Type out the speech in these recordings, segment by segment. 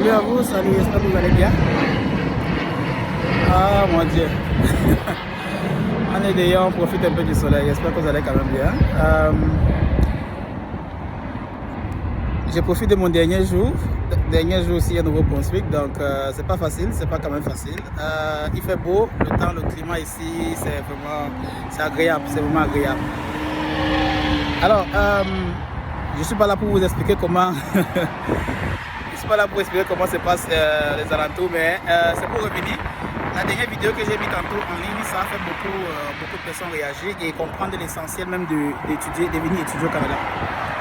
Salut à vous, salut, j'espère que vous allez bien. Ah mon Dieu. On est dehors, on profite un peu du soleil, j'espère que vous allez quand même bien. Je profite de mon dernier jour aussi à Nouveau-Brunswick, donc c'est pas facile, c'est pas quand même facile. Il fait beau, le temps, le climat ici, c'est agréable, c'est vraiment agréable. Alors, je suis pas là pour vous expliquer comment je suis pas là pour expliquer comment se passent les alentours, mais c'est pour revenir. La dernière vidéo que j'ai mise tantôt en ligne, ça a fait beaucoup de personnes réagir et comprendre l'essentiel même de venir étudier au Canada.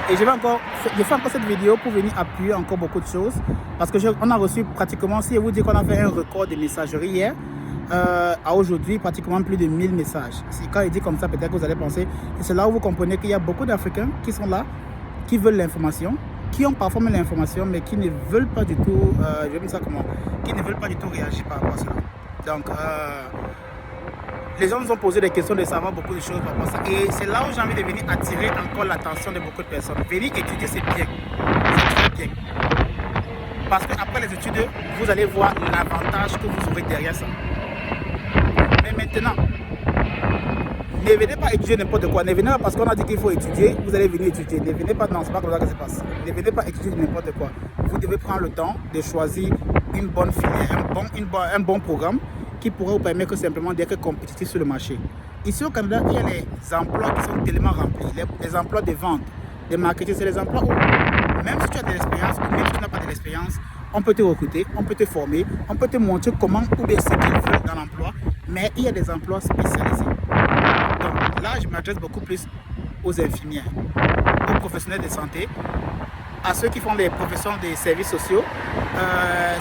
Et je fais encore cette vidéo pour venir appuyer encore beaucoup de choses, parce que on a reçu pratiquement, si je vous dis qu'on a fait un record de messagerie hier, à aujourd'hui pratiquement plus de 1000 messages. Quand il dit comme ça, peut-être que vous allez penser, et c'est là où vous comprenez qu'il y a beaucoup d'Africains qui sont là, qui veulent l'information, qui ont parfois même l'information, mais qui ne veulent pas du tout, je vais dire ça comment, qui ne veulent pas du tout réagir par rapport à cela. Donc, les gens nous ont posé des questions de savoir beaucoup de choses par rapport à ça. Et c'est là où j'ai envie de venir attirer encore l'attention de beaucoup de personnes. Venir étudier, c'est bien. C'est très bien. Parce qu'après les études, vous allez voir l'avantage que vous aurez derrière ça. Mais maintenant, ne venez pas étudier n'importe quoi. Ne venez pas parce qu'on a dit qu'il faut étudier, vous allez venir étudier. Ne venez pas, non, c'est pas comme ça que ça se passe. Ne venez pas étudier n'importe quoi. Vous devez prendre le temps de choisir une bonne filière, un bon programme qui pourrait vous permettre simplement d'être compétitif sur le marché. Ici au Canada, il y a les emplois qui sont tellement remplis. Les emplois de vente, de marketing, c'est les emplois où, même si tu as de l'expérience ou même si tu n'as pas de l'expérience, on peut te recruter, on peut te former, on peut te montrer comment ou bien ce qu'il faut dans l'emploi, mais il y a des emplois spécialisés. Donc là, je m'adresse beaucoup plus aux infirmières, aux professionnels de santé, à ceux qui font les professions des services sociaux,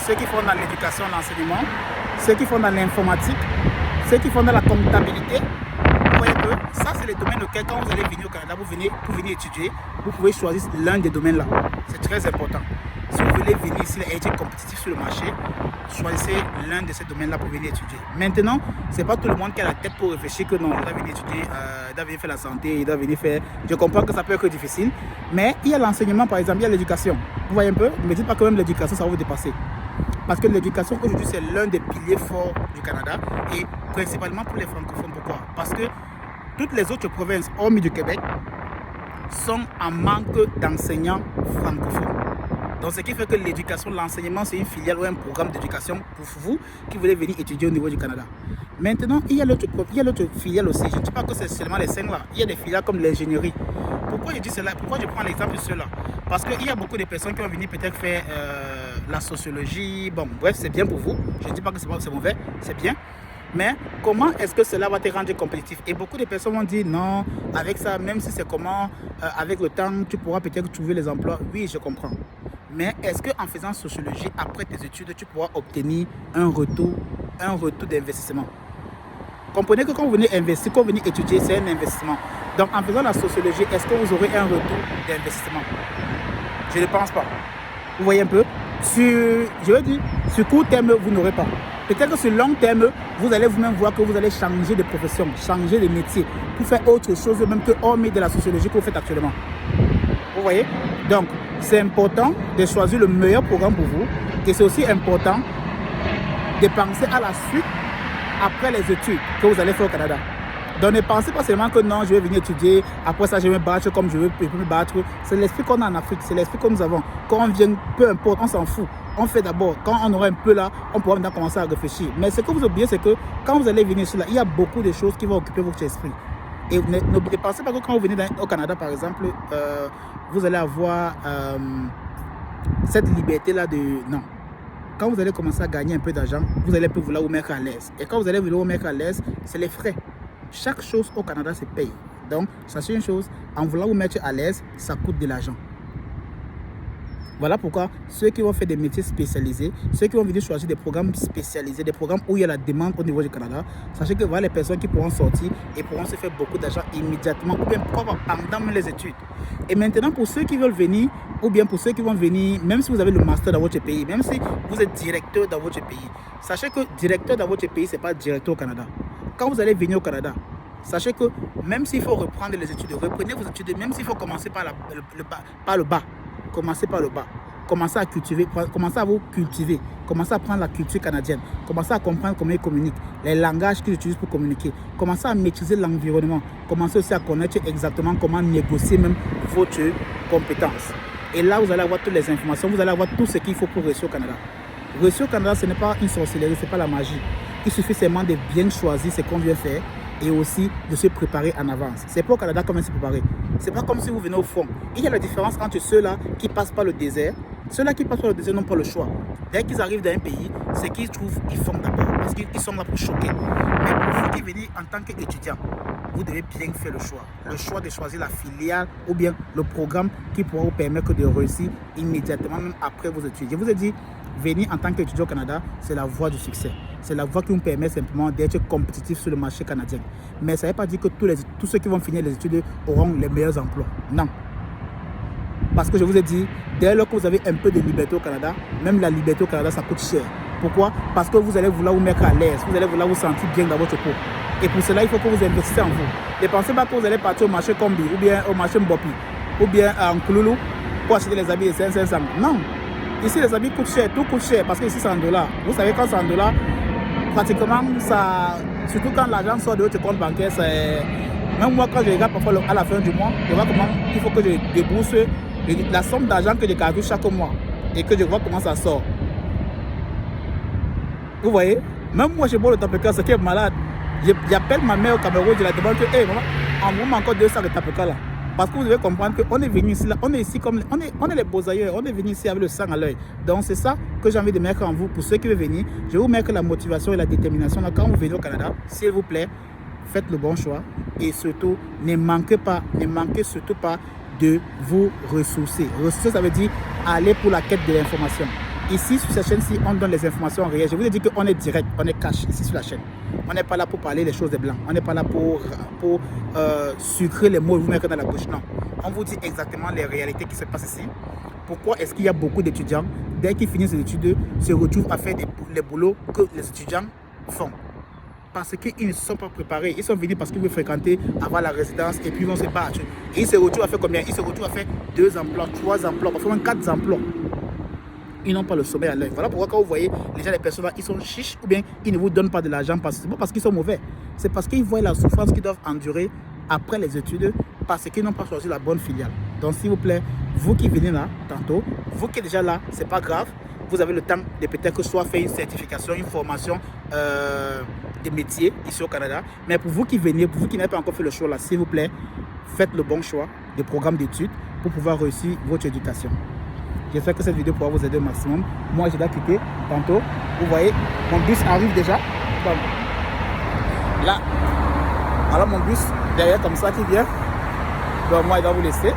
ceux qui font dans l'éducation, l'enseignement, ceux qui font dans l'informatique, ceux qui font dans la comptabilité. Vous voyez que ça, c'est les domaines auxquels, quand vous allez venir au Canada, pour venir étudier, vous pouvez choisir l'un des domaines là. C'est très important. Si vous voulez venir ici et être compétitif sur le marché, choisissez l'un de ces domaines-là pour venir étudier. Maintenant, ce n'est pas tout le monde qui a la tête pour réfléchir que non, il doit venir étudier, il doit venir faire la santé, il doit venir faire... Je comprends que ça peut être difficile, mais il y a l'enseignement, par exemple, il y a l'éducation. Vous voyez un peu? Ne me dites pas que même l'éducation, ça va vous dépasser. Parce que l'éducation, aujourd'hui, c'est l'un des piliers forts du Canada, et principalement pour les francophones. Pourquoi? Parce que toutes les autres provinces, hormis du Québec, sont en manque d'enseignants francophones. Donc, ce qui fait que l'éducation, l'enseignement, c'est une filiale ou un programme d'éducation pour vous qui voulez venir étudier au niveau du Canada. Maintenant, il y a l'autre filiale aussi. Je ne dis pas que c'est seulement les 5 là. Il y a des filiales comme l'ingénierie. Pourquoi je dis cela? Pourquoi je prends l'exemple de cela? Parce qu'il y a beaucoup de personnes qui vont venir peut-être faire la sociologie. Bon, bref, c'est bien pour vous. Je ne dis pas que c'est mauvais, c'est bien. Mais comment est-ce que cela va te rendre compétitif? Et beaucoup de personnes vont dire non, avec ça, même si c'est comment, avec le temps, tu pourras peut-être trouver les emplois. Oui, je comprends. Mais est-ce qu'en faisant sociologie, après tes études, tu pourras obtenir un retour d'investissement? Comprenez que quand vous venez investir, quand vous venez étudier, c'est un investissement. Donc en faisant la sociologie, est-ce que vous aurez un retour d'investissement? Je ne pense pas. Vous voyez un peu? Sur court terme, vous n'aurez pas. Peut-être que sur long terme, vous allez vous-même voir que vous allez changer de profession, changer de métier, pour faire autre chose même que hormis de la sociologie que vous faites actuellement. Vous voyez? Donc, c'est important de choisir le meilleur programme pour vous, et c'est aussi important de penser à la suite après les études que vous allez faire au Canada. Donc ne pensez pas seulement que non, je vais venir étudier, après ça je vais me battre comme je peux me battre. C'est l'esprit qu'on a en Afrique, c'est l'esprit que nous avons. Quand on vient, peu importe, on s'en fout. On fait d'abord, quand on aura un peu là, on pourra maintenant commencer à réfléchir. Mais ce que vous oubliez, c'est que quand vous allez venir ici, là, il y a beaucoup de choses qui vont occuper votre esprit. Et ne pensez pas que quand vous venez au Canada, par exemple, vous allez avoir cette liberté-là de... Non. Quand vous allez commencer à gagner un peu d'argent, vous allez peu vouloir vous mettre à l'aise. Et quand vous allez vouloir vous mettre à l'aise, c'est les frais. Chaque chose au Canada se paye. Donc, sachez une chose, en voulant vous mettre à l'aise, ça coûte de l'argent. Voilà pourquoi ceux qui vont faire des métiers spécialisés, ceux qui vont venir choisir des programmes spécialisés, des programmes où il y a la demande au niveau du Canada, sachez que voilà les personnes qui pourront sortir et pourront se faire beaucoup d'argent immédiatement ou bien pendant les études. Et maintenant, pour ceux qui veulent venir, ou bien pour ceux qui vont venir, même si vous avez le master dans votre pays, même si vous êtes directeur dans votre pays, sachez que directeur dans votre pays, ce n'est pas directeur au Canada. Quand vous allez venir au Canada, sachez que même s'il faut reprendre les études, reprenez vos études, même s'il faut commencer par le bas. Commencez par le bas. commencez à cultiver, commencez à vous cultiver, commencez à prendre la culture canadienne, commencez à comprendre comment ils communiquent, les langages qu'ils utilisent pour communiquer, commencez à maîtriser l'environnement, commencez aussi à connaître exactement comment négocier même votre compétence. Et là, vous allez avoir toutes les informations, vous allez avoir tout ce qu'il faut pour réussir au Canada. Réussir au Canada, ce n'est pas une sorcellerie, ce n'est pas la magie. Il suffit seulement de bien choisir ce qu'on vient faire et aussi de se préparer en avance. C'est pas au Canada comment se préparer. C'est pas comme si vous venez au front. Il y a la différence entre ceux-là qui passent par le désert. Ceux-là qui passent par le désert n'ont pas le choix. Dès qu'ils arrivent dans un pays, ce qu'ils trouvent, ils font d'abord. Parce qu'ils sont là pour choquer. Mais pour vous qui venez en tant qu'étudiant, vous devez bien faire le choix. Le choix de choisir la filiale ou bien le programme qui pourra vous permettre de réussir immédiatement, même après vos études. Je vous ai dit, venir en tant qu'étudiant au Canada, c'est la voie du succès. C'est la voie qui vous permet simplement d'être compétitif sur le marché canadien. Mais ça ne veut pas dire que tous ceux qui vont finir les études auront les meilleurs emplois. Non. Parce que je vous ai dit, dès lors que vous avez un peu de liberté au Canada, même la liberté au Canada, ça coûte cher. Pourquoi? Parce que vous allez vouloir vous mettre à l'aise, vous allez vouloir vous sentir bien dans votre peau. Et pour cela, il faut que vous investissez en vous. Ne pensez pas que vous allez partir au marché Combi, ou bien au marché Mbopi, ou bien en Kouloulou, pour acheter les habits de 500. Non. Ici, les habits coûtent cher, tout coûte cher, parce que ici, c'est en dollars. Vous savez, quand c'est en dollars, pratiquement, ça, surtout quand l'argent sort de votre compte bancaire, c'est... Même moi, quand je regarde parfois à la fin du mois, je vois comment il faut que je débourse la somme d'argent que je calcule chaque mois et que je vois comment ça sort. Vous voyez, même moi, je bois le Tapeka, ce qui est malade. J'appelle ma mère au Cameroun, je la demande que, hey, maman, envoie-moi encore 2 sacs de Tapeka là. Parce que vous devez comprendre qu'on est venu ici, là, on est ici comme on est les beaux ailleurs, on est venu ici avec le sang à l'œil. Donc c'est ça que j'ai envie de mettre en vous. Pour ceux qui veulent venir, je vais vous mettre la motivation et la détermination. Là, quand vous venez au Canada, s'il vous plaît, faites le bon choix et surtout, ne manquez surtout pas de vous ressourcer. Ressourcer, ça veut dire aller pour la quête de l'information. Ici, sur cette chaîne-ci, on donne les informations réelles. Je vous ai dit qu'on est direct, on est cash ici sur la chaîne. On n'est pas là pour parler les choses des blancs. On n'est pas là pour sucrer les mots et vous mettre dans la bouche. Non. On vous dit exactement les réalités qui se passent ici. Pourquoi est-ce qu'il y a beaucoup d'étudiants, dès qu'ils finissent les études, se retrouvent à faire les boulots que les étudiants font? Parce qu'ils ne se sont pas préparés. Ils sont venus parce qu'ils veulent fréquenter, avoir la résidence et puis ils vont se battre. Et ils se retrouvent à faire combien? Ils se retrouvent à faire 2 emplois, 3 emplois, parfois même 4 emplois. Ils n'ont pas le sommeil à l'œil. Voilà pourquoi quand vous voyez déjà les personnes là, ils sont chiches ou bien ils ne vous donnent pas de l'argent. C'est pas parce qu'ils sont mauvais. C'est parce qu'ils voient la souffrance qu'ils doivent endurer après les études parce qu'ils n'ont pas choisi la bonne filiale. Donc s'il vous plaît, vous qui venez là tantôt, vous qui êtes déjà là, c'est pas grave. Vous avez le temps de peut-être soit faire une certification, une formation des métiers ici au Canada. Mais pour vous qui venez, pour vous qui n'avez pas encore fait le choix là, s'il vous plaît, faites le bon choix des programmes d'études pour pouvoir réussir votre éducation. J'espère que cette vidéo pourra vous aider au maximum. Moi, je dois quitter tantôt. Vous voyez, mon bus arrive déjà. Donc, là, alors mon bus derrière comme ça qui vient. Donc moi, il va vous laisser.